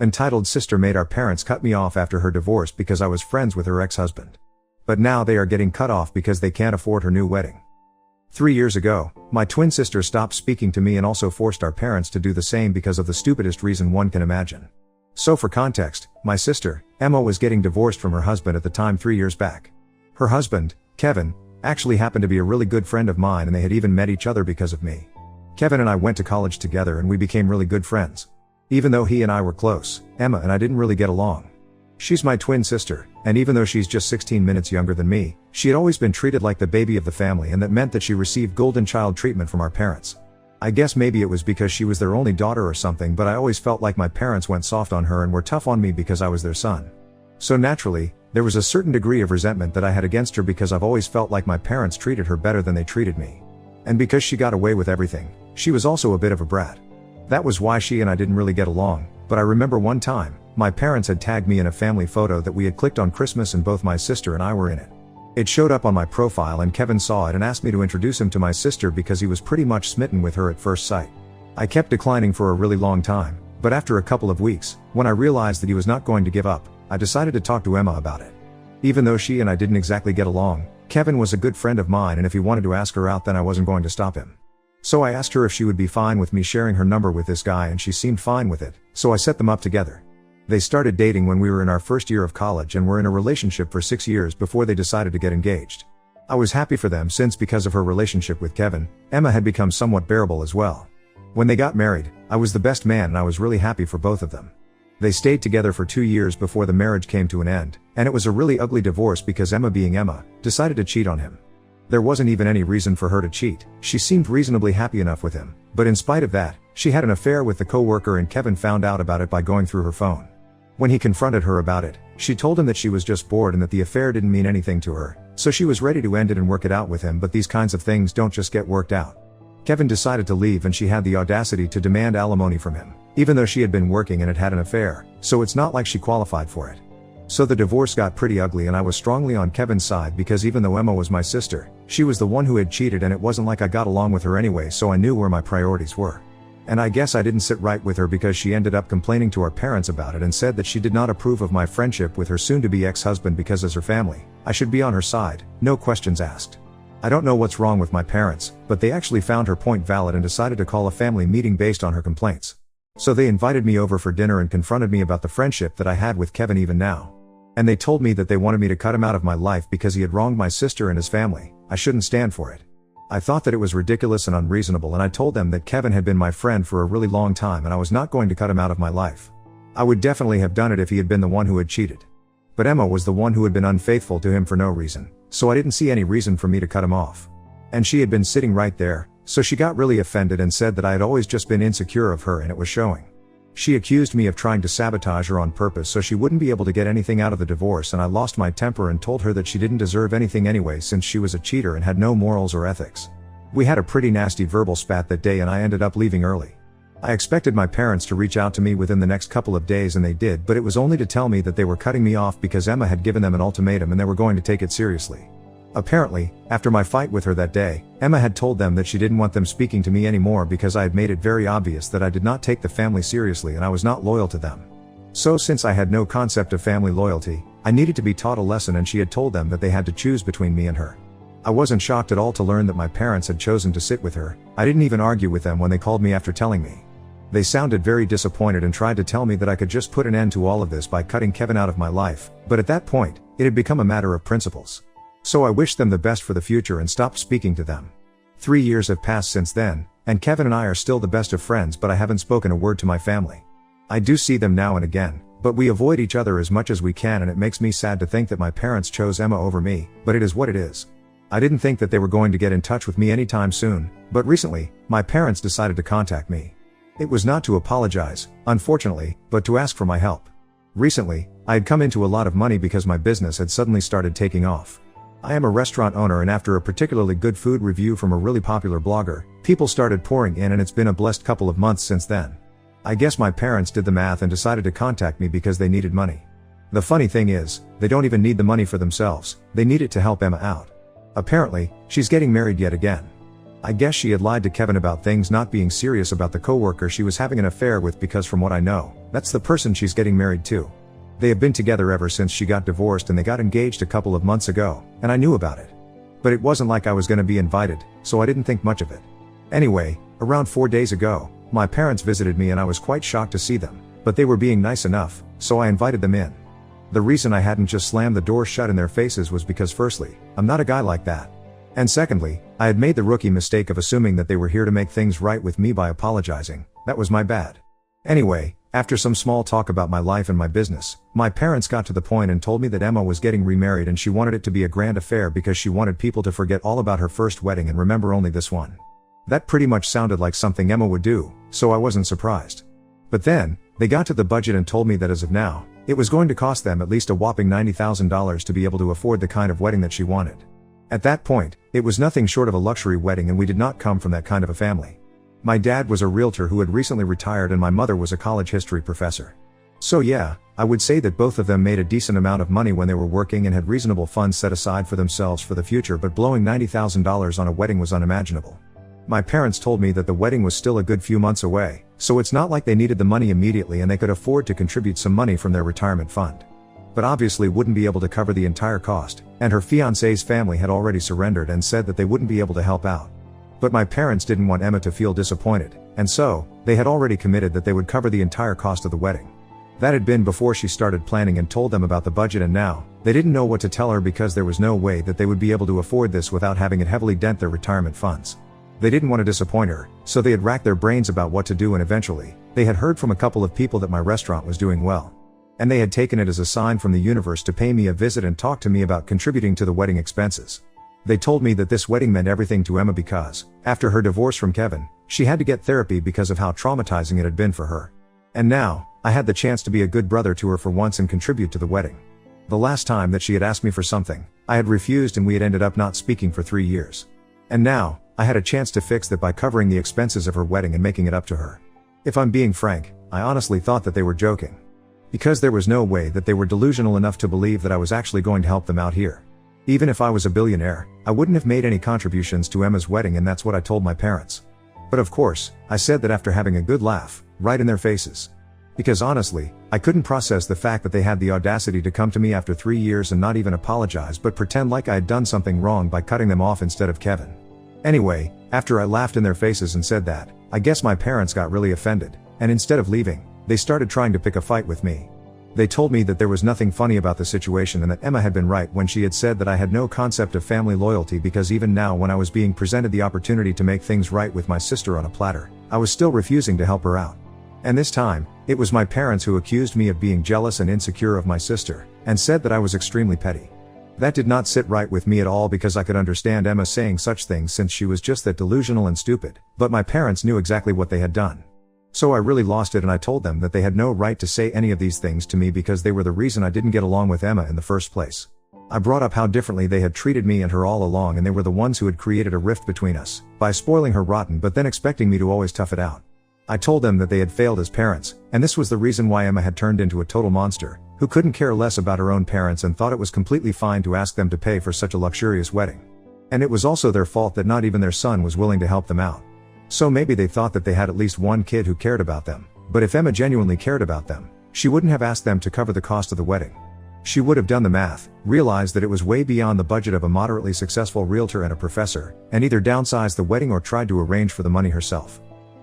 Entitled sister made our parents cut me off after her divorce because I was friends with her ex-husband. But now they are getting cut off because they can't afford her new wedding. 3 years ago, my twin sister stopped speaking to me and also forced our parents to do the same because of the stupidest reason one can imagine. So for context, my sister, Emma, was getting divorced from her husband at the time 3 years back. Her husband, Kevin, actually happened to be a really good friend of mine, and they had even met each other because of me. Kevin and I went to college together and we became really good friends. Even though he and I were close, Emma and I didn't really get along. She's my twin sister, and even though she's just 16 minutes younger than me, she had always been treated like the baby of the family, and that meant that she received golden child treatment from our parents. I guess maybe it was because she was their only daughter or something, but I always felt like my parents went soft on her and were tough on me because I was their son. So naturally, there was a certain degree of resentment that I had against her because I've always felt like my parents treated her better than they treated me. And because she got away with everything, she was also a bit of a brat. That was why she and I didn't really get along, but I remember one time, my parents had tagged me in a family photo that we had clicked on Christmas and both my sister and I were in it. It showed up on my profile and Kevin saw it and asked me to introduce him to my sister because he was pretty much smitten with her at first sight. I kept declining for a really long time, but after a couple of weeks, when I realized that he was not going to give up, I decided to talk to Emma about it. Even though she and I didn't exactly get along, Kevin was a good friend of mine, and if he wanted to ask her out, then I wasn't going to stop him. So I asked her if she would be fine with me sharing her number with this guy, and she seemed fine with it, so I set them up together. They started dating when we were in our first year of college and were in a relationship for 6 years before they decided to get engaged. I was happy for them since because of her relationship with Kevin, Emma had become somewhat bearable as well. When they got married, I was the best man and I was really happy for both of them. They stayed together for 2 years before the marriage came to an end, and it was a really ugly divorce because Emma, being Emma, decided to cheat on him. There wasn't even any reason for her to cheat, she seemed reasonably happy enough with him, but in spite of that, she had an affair with the co-worker and Kevin found out about it by going through her phone. When he confronted her about it, she told him that she was just bored and that the affair didn't mean anything to her, so she was ready to end it and work it out with him, but these kinds of things don't just get worked out. Kevin decided to leave and she had the audacity to demand alimony from him, even though she had been working and had had an affair, so it's not like she qualified for it. So the divorce got pretty ugly and I was strongly on Kevin's side because even though Emma was my sister, she was the one who had cheated and it wasn't like I got along with her anyway, so I knew where my priorities were. And I guess I didn't sit right with her because she ended up complaining to our parents about it and said that she did not approve of my friendship with her soon-to-be ex-husband because as her family, I should be on her side, no questions asked. I don't know what's wrong with my parents, but they actually found her point valid and decided to call a family meeting based on her complaints. So they invited me over for dinner and confronted me about the friendship that I had with Kevin even now. And they told me that they wanted me to cut him out of my life because he had wronged my sister and his family. I shouldn't stand for it. I thought that it was ridiculous and unreasonable, and I told them that Kevin had been my friend for a really long time and I was not going to cut him out of my life. I would definitely have done it if he had been the one who had cheated. But Emma was the one who had been unfaithful to him for no reason, so I didn't see any reason for me to cut him off. And she had been sitting right there, so she got really offended and said that I had always just been insecure of her and it was showing. She accused me of trying to sabotage her on purpose so she wouldn't be able to get anything out of the divorce, and I lost my temper and told her that she didn't deserve anything anyway since she was a cheater and had no morals or ethics. We had a pretty nasty verbal spat that day and I ended up leaving early. I expected my parents to reach out to me within the next couple of days and they did, but it was only to tell me that they were cutting me off because Emma had given them an ultimatum and they were going to take it seriously. Apparently, after my fight with her that day, Emma had told them that she didn't want them speaking to me anymore because I had made it very obvious that I did not take the family seriously and I was not loyal to them. So since I had no concept of family loyalty, I needed to be taught a lesson, and she had told them that they had to choose between me and her. I wasn't shocked at all to learn that my parents had chosen to sit with her. I didn't even argue with them when they called me after telling me. They sounded very disappointed and tried to tell me that I could just put an end to all of this by cutting Kevin out of my life, but at that point, it had become a matter of principles. So I wished them the best for the future and stopped speaking to them. 3 years have passed since then, and Kevin and I are still the best of friends, but I haven't spoken a word to my family. I do see them now and again, but we avoid each other as much as we can, and it makes me sad to think that my parents chose Emma over me, but it is what it is. I didn't think that they were going to get in touch with me anytime soon, but recently, my parents decided to contact me. It was not to apologize, unfortunately, but to ask for my help. Recently, I had come into a lot of money because my business had suddenly started taking off. I am a restaurant owner, and after a particularly good food review from a really popular blogger, people started pouring in, and it's been a blessed couple of months since then. I guess my parents did the math and decided to contact me because they needed money. The funny thing is, they don't even need the money for themselves, they need it to help Emma out. Apparently, she's getting married yet again. I guess she had lied to Kevin about things not being serious about the coworker she was having an affair with because from what I know, that's the person she's getting married to. They have been together ever since she got divorced and they got engaged a couple of months ago, and I knew about it. But it wasn't like I was gonna be invited, so I didn't think much of it. Anyway, around 4 days ago, my parents visited me and I was quite shocked to see them, but they were being nice enough, so I invited them in. The reason I hadn't just slammed the door shut in their faces was because firstly, I'm not a guy like that. And secondly, I had made the rookie mistake of assuming that they were here to make things right with me by apologizing. That was my bad. Anyway, after some small talk about my life and my business, my parents got to the point and told me that Emma was getting remarried and she wanted it to be a grand affair because she wanted people to forget all about her first wedding and remember only this one. That pretty much sounded like something Emma would do, so I wasn't surprised. But then, they got to the budget and told me that as of now, it was going to cost them at least a whopping $90,000 to be able to afford the kind of wedding that she wanted. At that point, it was nothing short of a luxury wedding and we did not come from that kind of a family. My dad was a realtor who had recently retired and my mother was a college history professor. So yeah, I would say that both of them made a decent amount of money when they were working and had reasonable funds set aside for themselves for the future, but blowing $90,000 on a wedding was unimaginable. My parents told me that the wedding was still a good few months away, so it's not like they needed the money immediately and they could afford to contribute some money from their retirement fund. But obviously wouldn't be able to cover the entire cost, and her fiancé's family had already surrendered and said that they wouldn't be able to help out. But my parents didn't want Emma to feel disappointed, and so, they had already committed that they would cover the entire cost of the wedding. That had been before she started planning and told them about the budget, and now, they didn't know what to tell her because there was no way that they would be able to afford this without having it heavily dent their retirement funds. They didn't want to disappoint her, so they had racked their brains about what to do, and eventually, they had heard from a couple of people that my restaurant was doing well. And they had taken it as a sign from the universe to pay me a visit and talk to me about contributing to the wedding expenses. They told me that this wedding meant everything to Emma because, after her divorce from Kevin, she had to get therapy because of how traumatizing it had been for her. And now, I had the chance to be a good brother to her for once and contribute to the wedding. The last time that she had asked me for something, I had refused and we had ended up not speaking for 3 years. And now, I had a chance to fix that by covering the expenses of her wedding and making it up to her. If I'm being frank, I honestly thought that they were joking. Because there was no way that they were delusional enough to believe that I was actually going to help them out here. Even if I was a billionaire, I wouldn't have made any contributions to Emma's wedding, and that's what I told my parents. But of course, I said that after having a good laugh, right in their faces. Because honestly, I couldn't process the fact that they had the audacity to come to me after 3 years and not even apologize but pretend like I had done something wrong by cutting them off instead of Kevin. Anyway, after I laughed in their faces and said that, I guess my parents got really offended, and instead of leaving, they started trying to pick a fight with me. They told me that there was nothing funny about the situation and that Emma had been right when she had said that I had no concept of family loyalty, because even now when I was being presented the opportunity to make things right with my sister on a platter, I was still refusing to help her out. And this time, it was my parents who accused me of being jealous and insecure of my sister, and said that I was extremely petty. That did not sit right with me at all because I could understand Emma saying such things since she was just that delusional and stupid, but my parents knew exactly what they had done. So I really lost it and I told them that they had no right to say any of these things to me because they were the reason I didn't get along with Emma in the first place. I brought up how differently they had treated me and her all along, and they were the ones who had created a rift between us, by spoiling her rotten but then expecting me to always tough it out. I told them that they had failed as parents, and this was the reason why Emma had turned into a total monster, who couldn't care less about her own parents and thought it was completely fine to ask them to pay for such a luxurious wedding. And it was also their fault that not even their son was willing to help them out. So maybe they thought that they had at least one kid who cared about them, but if Emma genuinely cared about them, she wouldn't have asked them to cover the cost of the wedding. She would have done the math, realized that it was way beyond the budget of a moderately successful realtor and a professor, and either downsized the wedding or tried to arrange for the money herself.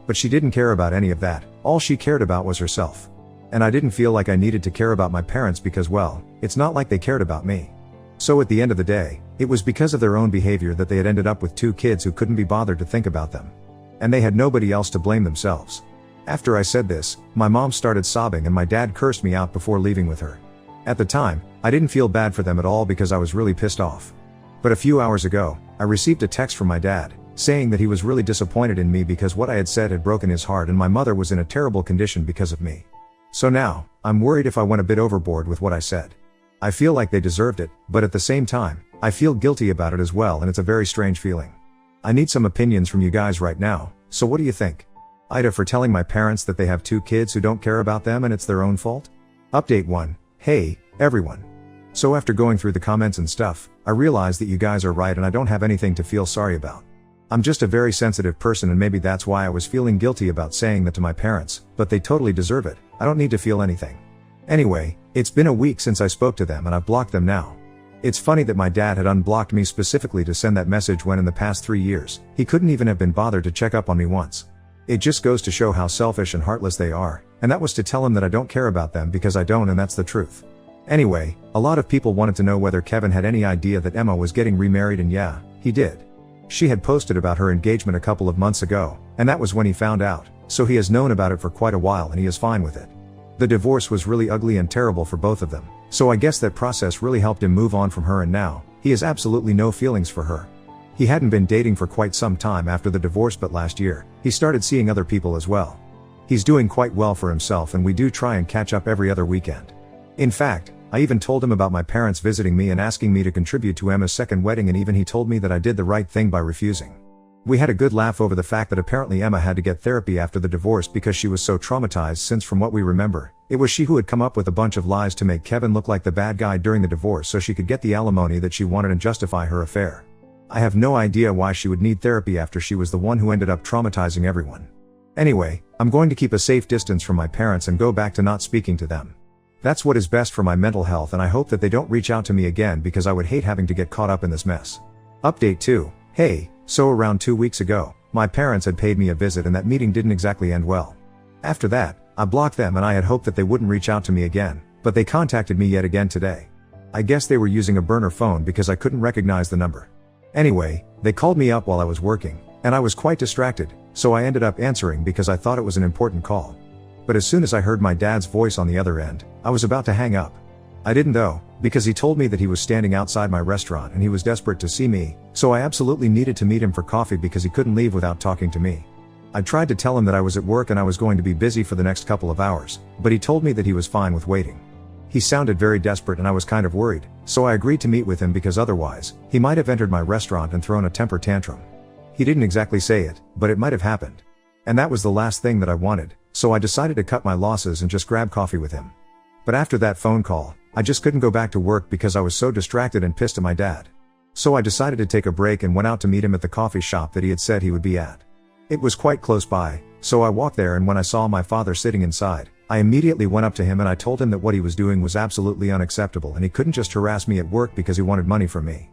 But she didn't care about any of that, all she cared about was herself. And I didn't feel like I needed to care about my parents because, well, it's not like they cared about me. So at the end of the day, it was because of their own behavior that they had ended up with 2 kids who couldn't be bothered to think about them. And they had nobody else to blame themselves. After I said this, my mom started sobbing and my dad cursed me out before leaving with her. At the time, I didn't feel bad for them at all because I was really pissed off. But a few hours ago, I received a text from my dad, saying that he was really disappointed in me because what I had said had broken his heart and my mother was in a terrible condition because of me. So now, I'm worried if I went a bit overboard with what I said. I feel like they deserved it, but at the same time, I feel guilty about it as well, and it's a very strange feeling. I need some opinions from you guys right now, so what do you think? Ida for telling my parents that they have 2 kids who don't care about them and it's their own fault? Update 1. Hey, everyone. So after going through the comments and stuff, I realized that you guys are right and I don't have anything to feel sorry about. I'm just a very sensitive person and maybe that's why I was feeling guilty about saying that to my parents, but they totally deserve it. I don't need to feel anything. Anyway, it's been a week since I spoke to them and I've blocked them now. It's funny that my dad had unblocked me specifically to send that message when in the past 3 years, he couldn't even have been bothered to check up on me once. It just goes to show how selfish and heartless they are, and that was to tell him that I don't care about them because I don't, and that's the truth. Anyway, a lot of people wanted to know whether Kevin had any idea that Emma was getting remarried, and yeah, he did. She had posted about her engagement a couple of months ago, and that was when he found out, so he has known about it for quite a while and he is fine with it. The divorce was really ugly and terrible for both of them, so I guess that process really helped him move on from her, and now, he has absolutely no feelings for her. He hadn't been dating for quite some time after the divorce, but last year, he started seeing other people as well. He's doing quite well for himself and we do try and catch up every other weekend. In fact, I even told him about my parents visiting me and asking me to contribute to Emma's second wedding, and even he told me that I did the right thing by refusing. We had a good laugh over the fact that apparently Emma had to get therapy after the divorce because she was so traumatized, since from what we remember, it was she who had come up with a bunch of lies to make Kevin look like the bad guy during the divorce so she could get the alimony that she wanted and justify her affair. I have no idea why she would need therapy after she was the one who ended up traumatizing everyone. Anyway, I'm going to keep a safe distance from my parents and go back to not speaking to them. That's what is best for my mental health, and I hope that they don't reach out to me again because I would hate having to get caught up in this mess. Update 2. Hey, so around 2 weeks ago, my parents had paid me a visit and that meeting didn't exactly end well. After that, I blocked them and I had hoped that they wouldn't reach out to me again, but they contacted me yet again today. I guess they were using a burner phone because I couldn't recognize the number. Anyway, they called me up while I was working, and I was quite distracted, so I ended up answering because I thought it was an important call. But as soon as I heard my dad's voice on the other end, I was about to hang up. I didn't though, because he told me that he was standing outside my restaurant and he was desperate to see me, so I absolutely needed to meet him for coffee because he couldn't leave without talking to me. I tried to tell him that I was at work and I was going to be busy for the next couple of hours, but he told me that he was fine with waiting. He sounded very desperate and I was kind of worried, so I agreed to meet with him because otherwise, he might have entered my restaurant and thrown a temper tantrum. He didn't exactly say it, but it might have happened. And that was the last thing that I wanted, so I decided to cut my losses and just grab coffee with him. But after that phone call, I just couldn't go back to work because I was so distracted and pissed at my dad. So I decided to take a break and went out to meet him at the coffee shop that he had said he would be at. It was quite close by, so I walked there, and when I saw my father sitting inside, I immediately went up to him and I told him that what he was doing was absolutely unacceptable and he couldn't just harass me at work because he wanted money from me.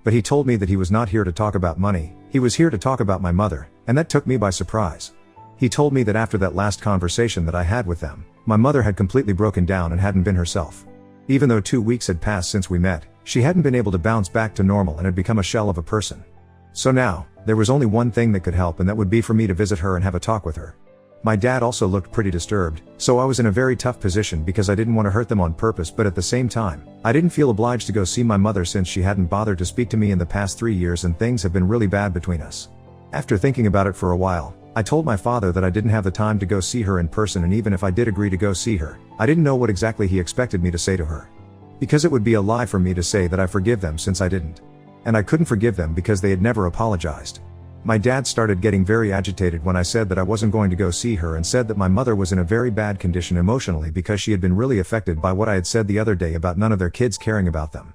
But he told me that he was not here to talk about money, he was here to talk about my mother, and that took me by surprise. He told me that after that last conversation that I had with them, my mother had completely broken down and hadn't been herself. Even though 2 weeks had passed since we met, she hadn't been able to bounce back to normal and had become a shell of a person. So now, there was only one thing that could help, and that would be for me to visit her and have a talk with her. My dad also looked pretty disturbed, so I was in a very tough position because I didn't want to hurt them on purpose, but at the same time, I didn't feel obliged to go see my mother since she hadn't bothered to speak to me in the past 3 years and things have been really bad between us. After thinking about it for a while, I told my father that I didn't have the time to go see her in person, and even if I did agree to go see her, I didn't know what exactly he expected me to say to her. Because it would be a lie for me to say that I forgive them since I didn't. And I couldn't forgive them because they had never apologized. My dad started getting very agitated when I said that I wasn't going to go see her and said that my mother was in a very bad condition emotionally because she had been really affected by what I had said the other day about none of their kids caring about them.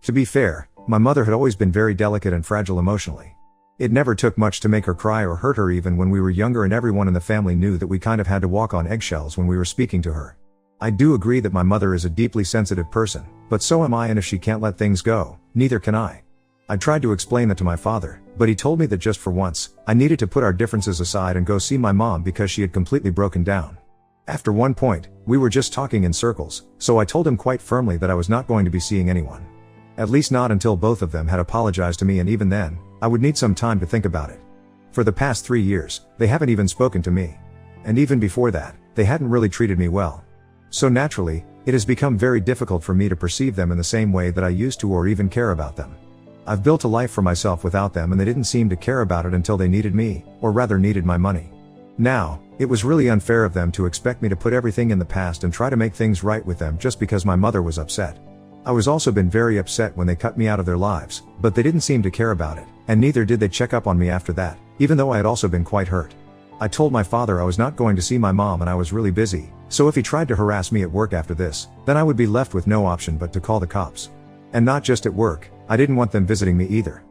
To be fair, my mother had always been very delicate and fragile emotionally. It never took much to make her cry or hurt her even when we were younger, and everyone in the family knew that we kind of had to walk on eggshells when we were speaking to her. I do agree that my mother is a deeply sensitive person, but so am I, and if she can't let things go, neither can I. I tried to explain that to my father, but he told me that just for once, I needed to put our differences aside and go see my mom because she had completely broken down. After one point, we were just talking in circles, so I told him quite firmly that I was not going to be seeing anyone. At least not until both of them had apologized to me, and even then, I would need some time to think about it. For the past 3 years, they haven't even spoken to me. And even before that, they hadn't really treated me well. So naturally, it has become very difficult for me to perceive them in the same way that I used to or even care about them. I've built a life for myself without them, and they didn't seem to care about it until they needed me, or rather needed my money. Now, it was really unfair of them to expect me to put everything in the past and try to make things right with them just because my mother was upset. I was also been very upset when they cut me out of their lives, but they didn't seem to care about it, and neither did they check up on me after that, even though I had also been quite hurt. I told my father I was not going to see my mom and I was really busy, so if he tried to harass me at work after this, then I would be left with no option but to call the cops. And not just at work, I didn't want them visiting me either.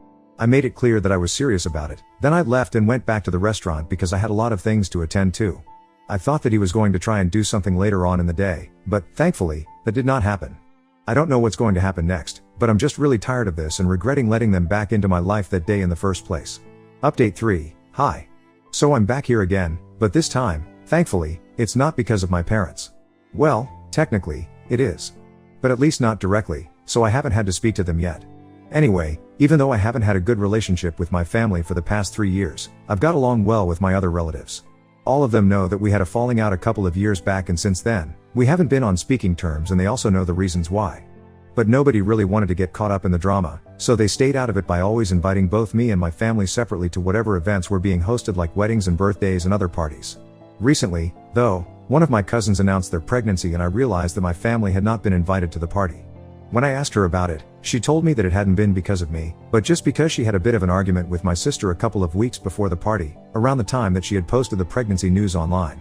I made it clear that I was serious about it. Then I left and went back to the restaurant because I had a lot of things to attend to. I thought that he was going to try and do something later on in the day, but thankfully, that did not happen. I don't know what's going to happen next, but I'm just really tired of this and regretting letting them back into my life that day in the first place. Update 3. Hi. So I'm back here again, but this time, thankfully, it's not because of my parents. Well, technically, it is. But at least not directly, so I haven't had to speak to them yet. Anyway, even though I haven't had a good relationship with my family for the past 3 years, I've got along well with my other relatives. All of them know that we had a falling out a couple of years back, and since then, we haven't been on speaking terms, and they also know the reasons why. But nobody really wanted to get caught up in the drama, so they stayed out of it by always inviting both me and my family separately to whatever events were being hosted, like weddings and birthdays and other parties. Recently, though, one of my cousins announced their pregnancy, and I realized that my family had not been invited to the party. When I asked her about it, she told me that it hadn't been because of me, but just because she had a bit of an argument with my sister a couple of weeks before the party, around the time that she had posted the pregnancy news online.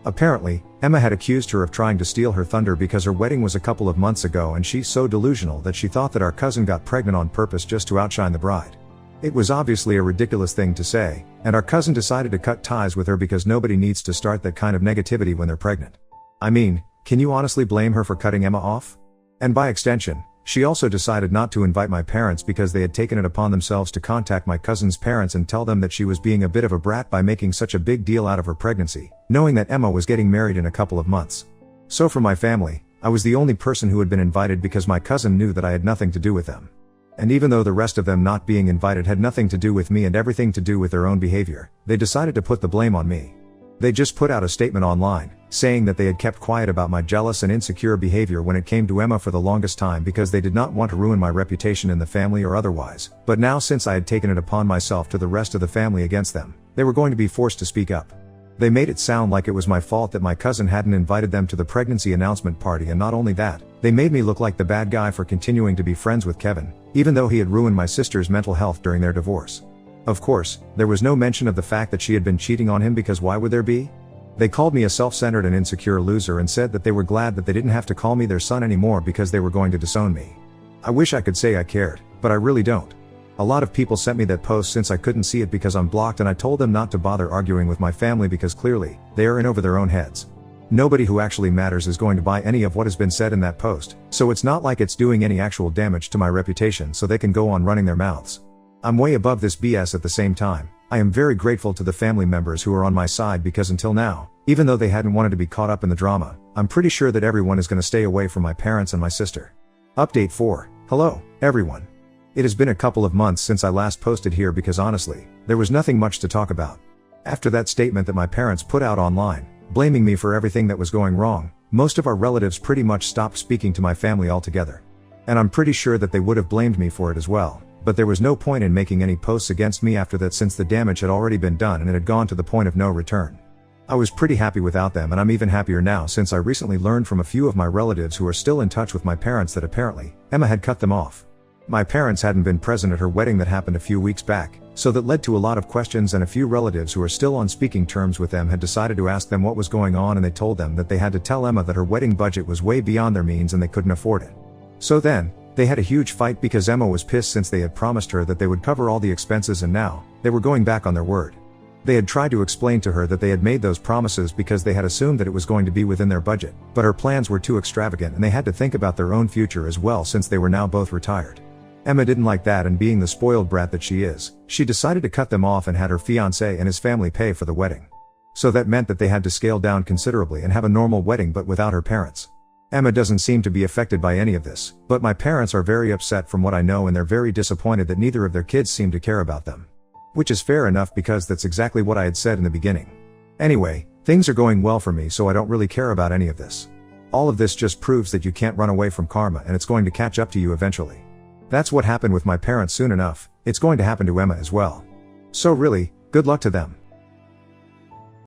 Apparently, Emma had accused her of trying to steal her thunder because her wedding was a couple of months ago, and she's so delusional that she thought that our cousin got pregnant on purpose just to outshine the bride. It was obviously a ridiculous thing to say, and our cousin decided to cut ties with her because nobody needs to start that kind of negativity when they're pregnant. I mean, can you honestly blame her for cutting Emma off? And by extension, she also decided not to invite my parents because they had taken it upon themselves to contact my cousin's parents and tell them that she was being a bit of a brat by making such a big deal out of her pregnancy, knowing that Emma was getting married in a couple of months. So for my family, I was the only person who had been invited because my cousin knew that I had nothing to do with them. And even though the rest of them not being invited had nothing to do with me and everything to do with their own behavior, they decided to put the blame on me. They just put out a statement online, saying that they had kept quiet about my jealous and insecure behavior when it came to Emma for the longest time because they did not want to ruin my reputation in the family or otherwise, but now since I had taken it upon myself to the rest of the family against them, they were going to be forced to speak up. They made it sound like it was my fault that my cousin hadn't invited them to the pregnancy announcement party, and not only that, they made me look like the bad guy for continuing to be friends with Kevin, even though he had ruined my sister's mental health during their divorce. Of course, there was no mention of the fact that she had been cheating on him, because why would there be? They called me a self-centered and insecure loser and said that they were glad that they didn't have to call me their son anymore because they were going to disown me. I wish I could say I cared, but I really don't. A lot of people sent me that post since I couldn't see it because I'm blocked, and I told them not to bother arguing with my family because clearly, they are in over their own heads. Nobody who actually matters is going to buy any of what has been said in that post, so it's not like it's doing any actual damage to my reputation, so they can go on running their mouths. I'm way above this BS. At the same time, I am very grateful to the family members who are on my side because until now, even though they hadn't wanted to be caught up in the drama, I'm pretty sure that everyone is going to stay away from my parents and my sister. Update 4. Hello, everyone. It has been a couple of months since I last posted here because honestly, there was nothing much to talk about. After that statement that my parents put out online, blaming me for everything that was going wrong, most of our relatives pretty much stopped speaking to my family altogether. And I'm pretty sure that they would have blamed me for it as well. But there was no point in making any posts against me after that, since the damage had already been done and it had gone to the point of no return. I was pretty happy without them, and I'm even happier now since I recently learned from a few of my relatives who are still in touch with my parents that apparently, Emma had cut them off. My parents hadn't been present at her wedding that happened a few weeks back, so that led to a lot of questions, and a few relatives who are still on speaking terms with them had decided to ask them what was going on, and they told them that they had to tell Emma that her wedding budget was way beyond their means and they couldn't afford it. So then, they had a huge fight because Emma was pissed since they had promised her that they would cover all the expenses, and now, they were going back on their word. They had tried to explain to her that they had made those promises because they had assumed that it was going to be within their budget, but her plans were too extravagant and they had to think about their own future as well since they were now both retired. Emma didn't like that, and being the spoiled brat that she is, she decided to cut them off and had her fiancé and his family pay for the wedding. So that meant that they had to scale down considerably and have a normal wedding but without her parents. Emma doesn't seem to be affected by any of this, but my parents are very upset from what I know, and they're very disappointed that neither of their kids seem to care about them. Which is fair enough because that's exactly what I had said in the beginning. Anyway, things are going well for me, so I don't really care about any of this. All of this just proves that you can't run away from karma, and it's going to catch up to you eventually. That's what happened with my parents. Soon enough, it's going to happen to Emma as well. So really, good luck to them.